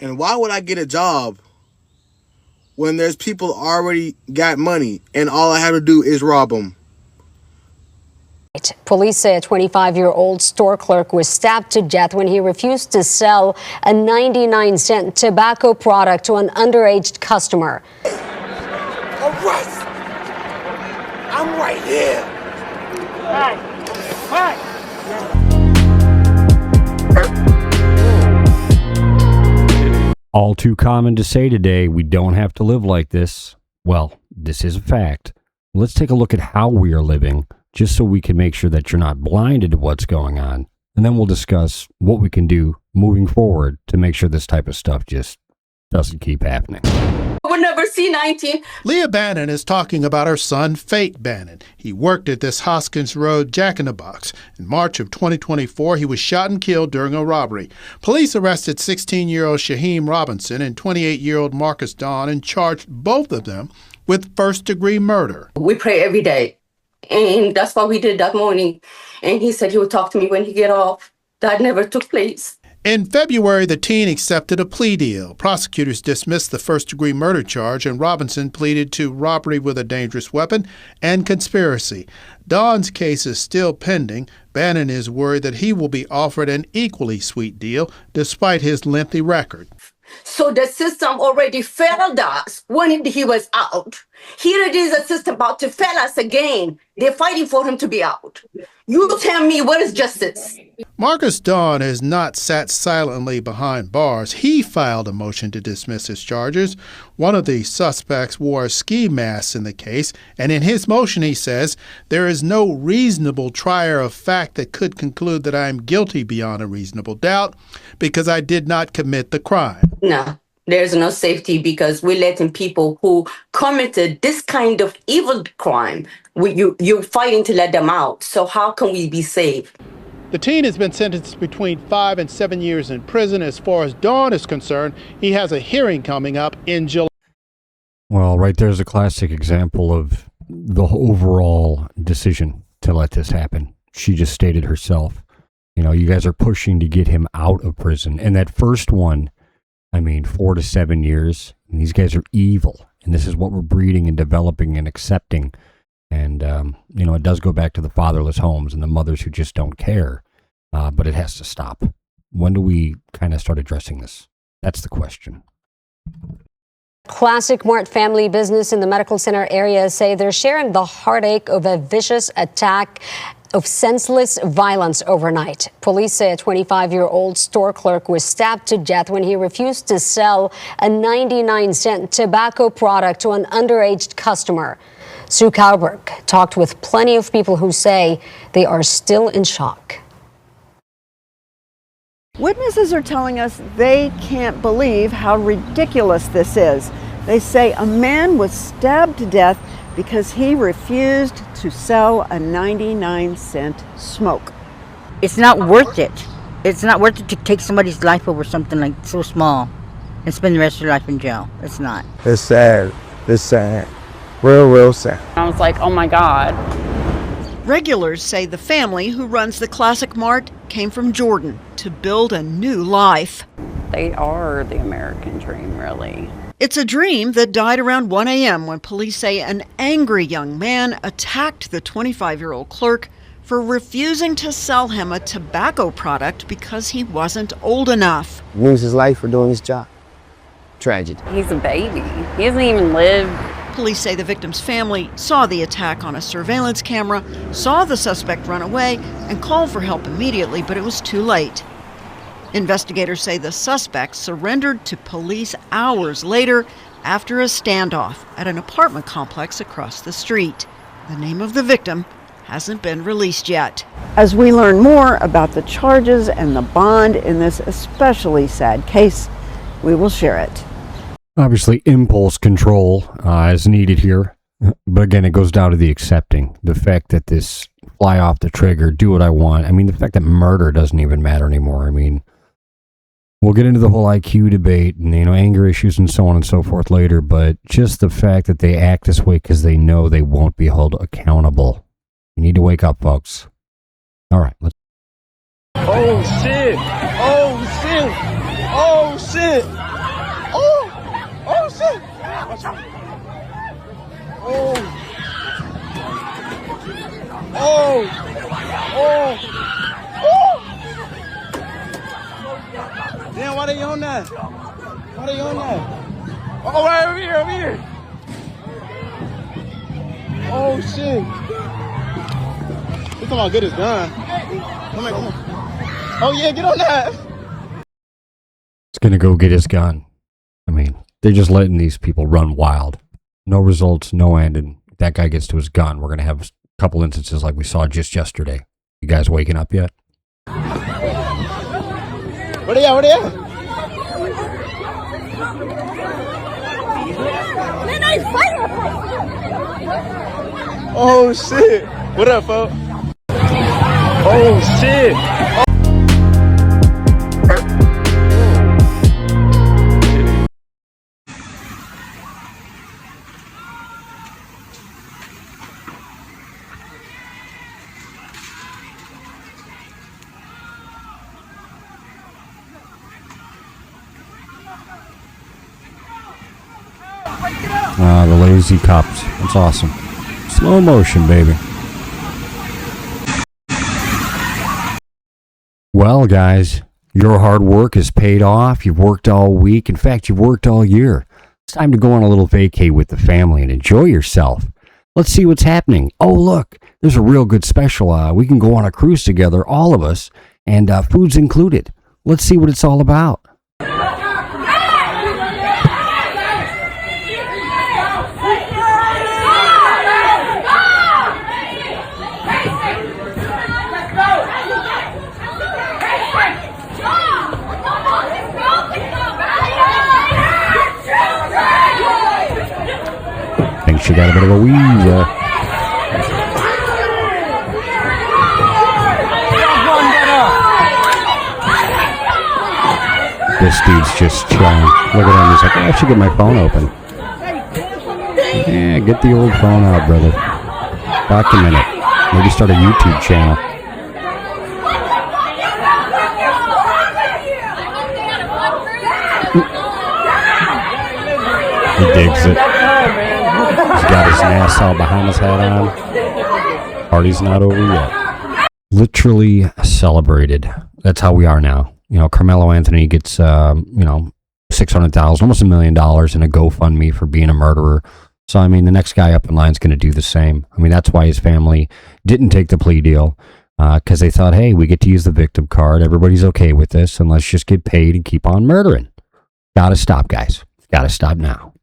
And why would I get a job when there's people already got money and all I have to do is rob them? Police say a 25-year-old store clerk was stabbed to death when he refused to sell a 99-cent tobacco product to an underage customer. All right. I'm right here. Hi. All too common to say today, we don't have to live like this. Well, this is a fact. Let's take a look at how we are living, just so we can make sure that you're not blinded to what's going on. And then we'll discuss what we can do moving forward to make sure this type of stuff just doesn't keep happening. We'll never see 19. Leah Bannon is talking about her son, Fate Bannon. He worked at this Hoskins Road Jack-in-the-Box. In March of 2024, he was shot and killed during a robbery. Police arrested 16-year-old Shaheem Robinson and 28-year-old Marcus Dawn and charged both of them with first-degree murder. We pray every day, and that's what we did that morning. And he said he would talk to me when he get off. That never took place. In February, the teen accepted a plea deal. Prosecutors dismissed the first-degree murder charge, and Robinson pleaded to robbery with a dangerous weapon and conspiracy. Dawn's case is still pending. Bannon is worried that he will be offered an equally sweet deal, despite his lengthy record. So the system already failed us when he was out. Here it is, a system about to fail us again. They're fighting for him to be out. You tell me, what is justice? Marcus Dawn has not sat silently behind bars. He filed a motion to dismiss his charges. One of the suspects wore a ski mask in the case, and in his motion he says, "There is no reasonable trier of fact that could conclude that I am guilty beyond a reasonable doubt because I did not commit the crime." No, there's no safety because we're letting people who committed this kind of evil crime, you're fighting to let them out. So how can we be safe? The teen has been sentenced between 5 and 7 years in prison. As far as Dawn is concerned, he has a hearing coming up in July. Well, right there's a classic example of the overall decision to let this happen. She just stated herself, you know, you guys are pushing to get him out of prison. And that first one, 4 to 7 years, and these guys are evil. And this is what we're breeding and developing and accepting. And, it does go back to the fatherless homes and the mothers who just don't care. But it has to stop. When do we kind of start addressing this? That's the question. Classic Mart family business in the medical center area say they're sharing the heartache of a vicious attack of senseless violence overnight. Police say a 25-year-old store clerk was stabbed to death when he refused to sell a 99-cent tobacco product to an underage customer. Sue Kauberg talked with plenty of people who say they are still in shock. Witnesses are telling us they can't believe how ridiculous this is. They say a man was stabbed to death because he refused to sell a 99-cent smoke. It's not worth it. It's not worth it to take somebody's life over something like so small and spend the rest of your life in jail. It's not. It's sad. It's sad. Real sad. I was like, oh my God. Regulars say the family who runs the Classic Mart came from Jordan to build a new life. They are the American dream, really. It's a dream that died around 1 a.m. when police say an angry young man attacked the 25-year-old clerk for refusing to sell him a tobacco product because he wasn't old enough. Lose his life for doing his job. Tragedy. He's a baby. He hasn't even lived. Police say the victim's family saw the attack on a surveillance camera, saw the suspect run away, and called for help immediately, but it was too late. Investigators say the suspect surrendered to police hours later after a standoff at an apartment complex across the street. The name of the victim hasn't been released yet. As we learn more about the charges and the bond in this especially sad case, we will share it. Obviously, impulse control is needed here. But again, it goes down to the accepting. The fact that this fly off the trigger, do what I want. The fact that murder doesn't even matter anymore. We'll get into the whole IQ debate and, anger issues and so on and so forth later. But just the fact that they act this way because they know they won't be held accountable. You need to wake up, folks. All right, let's. Oh, shit. Oh, shit. Oh, shit. Damn, why they on that? Why they on that? Oh, right over here, over here. Oh, shit. This time I'll get his gun. Come on. Oh, yeah, get on that. He's going to go get his gun. I mean, they're just letting these people run wild. No results, no end. And if that guy gets to his gun, we're going to have a couple instances like we saw just yesterday. You guys waking up yet? Where they at? Where they at? Oh, shit. What up, folks? Oh, shit. The lazy cops. That's awesome. Slow motion, baby. Well, guys, your hard work is paid off. You've worked all week. In fact, you've worked all year. It's time to go on a little vacay with the family and enjoy yourself. Let's see what's happening. Oh, look, there's a real good special. We can go on a cruise together, all of us, and food's included. Let's see what it's all about. She got a bit of a wheeze. This dude's just chilling. Look at him. He's like, I should get my phone open. Yeah, get the old phone out, brother. Back a minute. Maybe start a YouTube channel. He digs it. He's got his Nassau Bahamas hat on. Party's not over yet. Literally celebrated. That's how we are now. You know, Carmelo Anthony gets, $600,000, almost $1 million in a GoFundMe for being a murderer. So, I mean, the next guy up in line is going to do the same. I mean, that's why his family didn't take the plea deal, because they thought, hey, we get to use the victim card. Everybody's okay with this, and let's just get paid and keep on murdering. Gotta stop, guys. Gotta stop now.